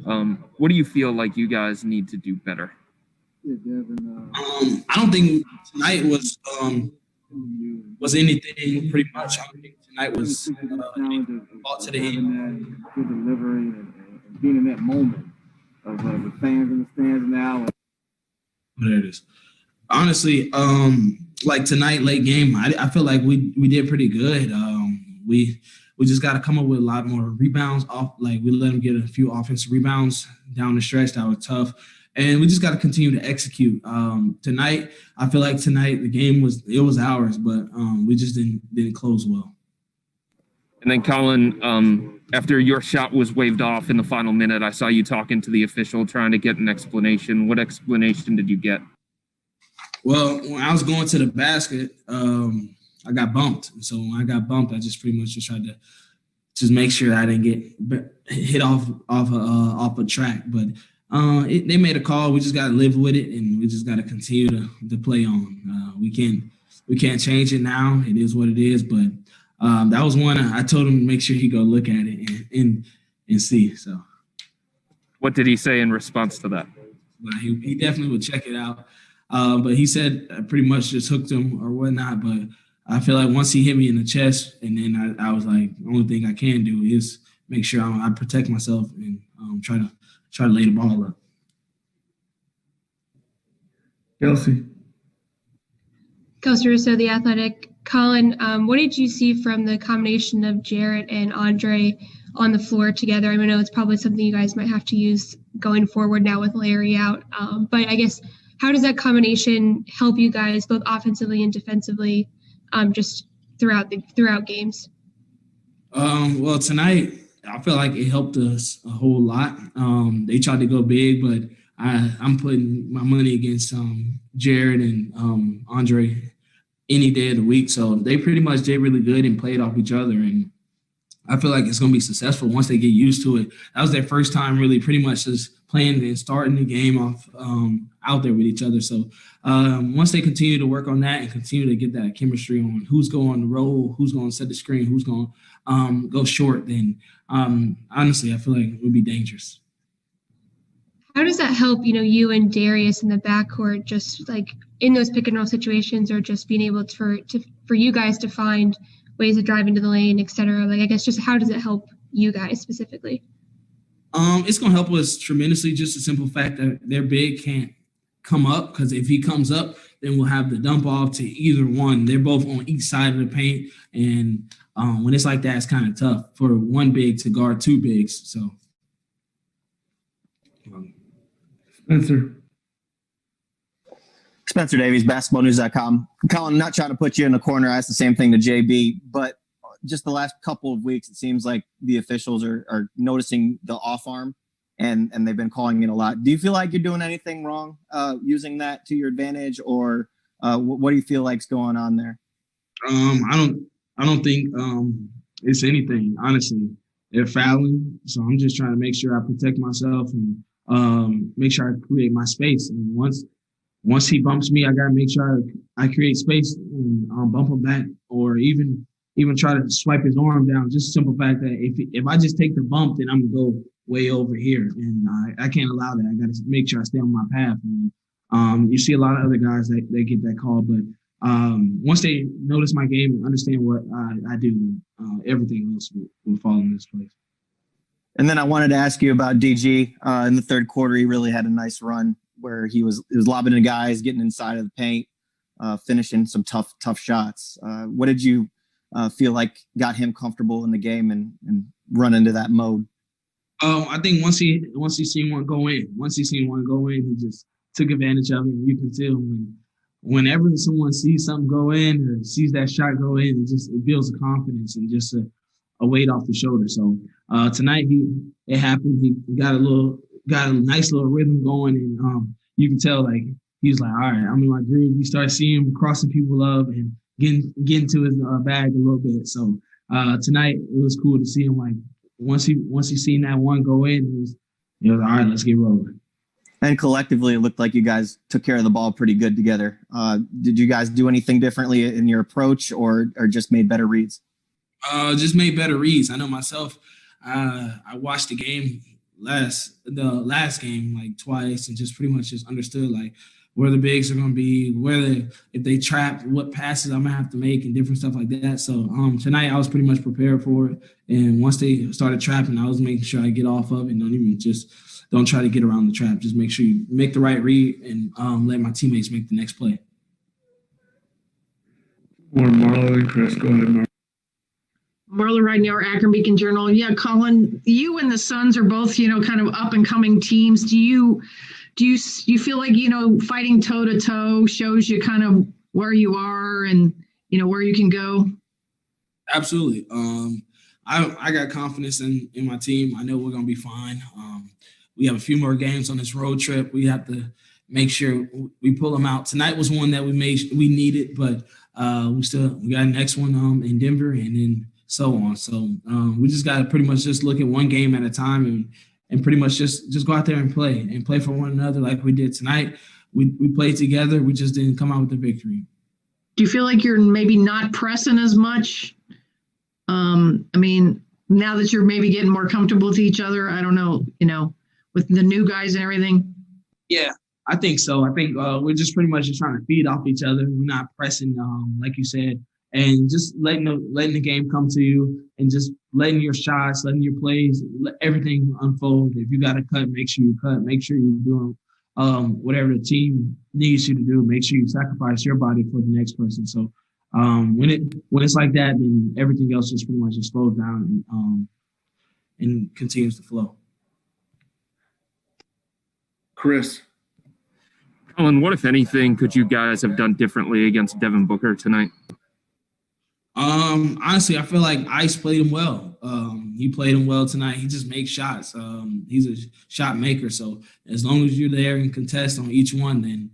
What do you feel like you guys need to do better? Yeah, Devin, I don't think tonight was anything. Pretty much, I don't think tonight was brought to the end. Good delivery and being in that moment of the fans in the stands now. There it is. Honestly, like tonight, late game, I feel like we did pretty good. We just got to come up with a lot more rebounds off. Like we let them get a few offensive rebounds down the stretch. That was tough. And we just got to continue to execute. Tonight, I feel like tonight the game was ours, but we just didn't close well. And then Collin, after your shot was waved off in the final minute, I saw you talking to the official trying to get an explanation. What explanation did you get? Well, when I was going to the basket, I got bumped. And so when I got bumped, I just pretty much just tried to just make sure I didn't get hit off a track. But they made a call. We just got to live with it, and we just got to continue to play on. We can't change it now. It is what it is. But that was one I told him to make sure he go look at it and see. So, what did he say in response to that? He definitely would check it out. But he said I pretty much just hooked him or whatnot. But I feel like once he hit me in the chest, and then I was like, the only thing I can do is make sure I protect myself and try to lay the ball up. Kelsey Russo, The Athletic. Collin, what did you see from the combination of Jarrett and Andre on the floor together? I mean, I know it's probably something you guys might have to use going forward now with Larry out. But I guess, how does that combination help you guys both offensively and defensively just throughout games? Well, tonight, I feel like it helped us a whole lot. They tried to go big, but I'm putting my money against Jared and Andre any day of the week. So they pretty much did really good and played off each other. And I feel like it's going to be successful once they get used to it. That was their first time really pretty much just playing and starting the game off out there with each other. So once they continue to work on that and continue to get that chemistry on who's going to roll, who's going to set the screen, who's going to go short, then honestly, I feel like it would be dangerous. How does that help, you and Darius in the backcourt, just like in those pick and roll situations, or just being able for you guys to find ways to drive into the lane, et cetera? Like, I guess just how does it help you guys specifically? It's going to help us tremendously. Just the simple fact that their big can't come up, because if he comes up, then we'll have the dump off to either one. They're both on each side of the paint. And when it's like that, it's kind of tough for one big to guard two bigs. So. Spencer Davies, basketballnews.com. Collin, I'm not trying to put you in the corner. I asked the same thing to JB, but just the last couple of weeks, it seems like the officials are noticing the off arm, and they've been calling it a lot. Do you feel like you're doing anything wrong using that to your advantage, or what do you feel like's going on there? I don't think it's anything, honestly. They're fouling, so I'm just trying to make sure I protect myself and make sure I create my space. And once he bumps me, I gotta make sure I create space and bump him back, or even try to swipe his arm down. Just the simple fact that if I just take the bump, then I'm gonna go way over here, and I can't allow that. I gotta make sure I stay on my path. And you see a lot of other guys that they get that call, but once they notice my game and understand what I do, everything else will fall in this place. And then I wanted to ask you about DG. In the third quarter, he really had a nice run where he was lobbing to guys, getting inside of the paint, finishing some tough shots. What did you feel like got him comfortable in the game and run into that mode? I think once he seen one go in, he just took advantage of it. And you can tell whenever someone sees something go in or sees that shot go in, it builds a confidence and just a weight off the shoulder. So tonight it happened. He got a nice little rhythm going, and you can tell like he's like, all right, I'm in my groove. You start seeing him crossing people up and getting to his bag a little bit. So tonight it was cool to see him. Like once he seen that one go in, it was all right. Let's get rolling. And collectively, it looked like you guys took care of the ball pretty good together. Did you guys do anything differently in your approach, or just made better reads? Just made better reads. I know myself. I watched the game last game like twice, and just pretty much just understood like where the bigs are going to be, if they trap, what passes I'm gonna have to make, and different stuff like that. So tonight I was pretty much prepared for it, and once they started trapping, I was making sure I get off of it. Don't try to get around the trap. Just make sure you make the right read and let my teammates make the next play. Or Marlo and Chris, go ahead, Marlo. Marla Ridenour, Akron Beacon Journal. Yeah, Collin, you and the Suns are both, kind of up and coming teams. Do you feel like, fighting toe to toe shows you kind of where you are and, where you can go? Absolutely. I got confidence in my team. I know we're going to be fine. We have a few more games on this road trip. We have to make sure we pull them out. Tonight was one that we needed, but we got the next one in Denver, and then so on. So we just got to pretty much just look at one game at a time and pretty much just go out there and play for one another like we did tonight. We played together. We just didn't come out with the victory. Do you feel like you're maybe not pressing as much? Now that you're maybe getting more comfortable with each other, I don't know, with the new guys and everything? Yeah, I think so. I think we're just pretty much just trying to feed off each other. We're not pressing, like you said, and just letting the game come to you, and just letting your shots, letting your plays, let everything unfold. If you got to cut, make sure you cut. Make sure you're doing whatever the team needs you to do. Make sure you sacrifice your body for the next person. So when it's like that, then everything else just pretty much just slows down and continues to flow. Chris. Collin, what, if anything, could you guys have done differently against Devin Booker tonight? Honestly, I feel like Ice played him well. He played him well tonight. He just makes shots. He's a shot maker. So as long as you're there and contest on each one, then